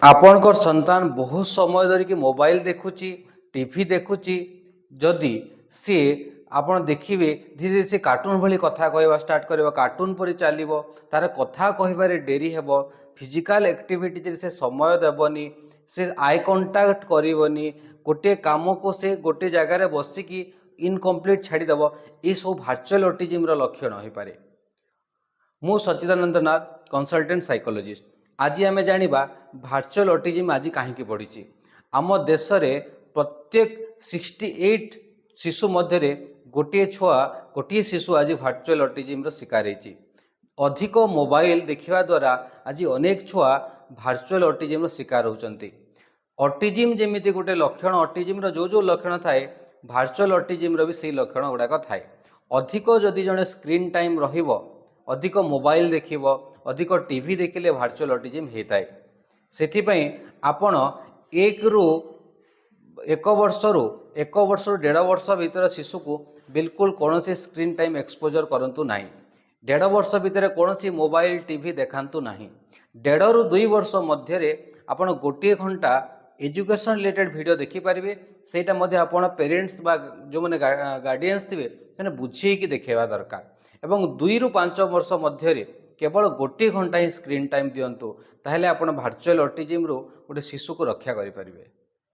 आपणकर संतान बहुत समय धरिकी मोबाइल देखुची टीवी देखुची जदि सी आपण देखिए धीरे धीरे से कार्टून भली कथा कहवा स्टार्ट कर कार्टून परी चलो तार कथा कहबार डेरी हेब फिजिकल एक्टिविटी से समय देवनी से आई कंटाक्ट करनी गोटे काम को से गोटे जगार बसिकी इनकम्प्लीट छाड़देव ये सब भार्चुअल ऑटिज्म लक्षण हो पारे। मु सच्चिदानंद नाथ कंसल्टेंट साइकोलॉजिस्ट। आज आम जाना भार्चुअल ऑटिज्म आज कहीं बढ़ी। आम देश में प्रत्येक 68 शिशु मध्य गोटे छुआ गोटे शिशु आज भार्चुअल ऑटिज्म शिकार होती। अधिक मोबाइल देखा द्वारा आज अनेक छुआ भार्चुअल ऑटिज्म शिकार होती। ऑटिज्म जमी गोटे लक्षण ऑटिज्म जो जो लक्षण थाए भार्चुअल ऑटिज्म भी से लक्षण गुड़ाक थाए। अधिक जदि जड़े स्क्रीन टाइम रहिबो अधिक मोबाइल देखिब अधिक टीवी देखिले भार्चुअल ऑटिज्म होता है। से आपण एक वर्ष रु 1.5 वर्ष भीतर शिशु को बिल्कुल कौन सी स्क्रीन टाइम एक्सपोजर करंतु नहीं। 1.5 वर्ष भीतर कौन सी मोबाइल टीवी देखांतु नहीं। 1.5 रु 2 वर्ष मध्य आपण गोटे घंटा एजुकेशन रिलेटेड वीडियो देखिपारे सेटा मध्य आपण पेरेंट्स बा जो मैंने गार्डियंस थे से बुझेकी देखा दरकार। एवं 2 रु 5 वर्ष मध्य केवल गोटे घंटा ही स्क्रीन टाइम दिंतु ताहले आपण भार्चुअल ऑटिज्म रु गोटे शिशु को रक्षा करें।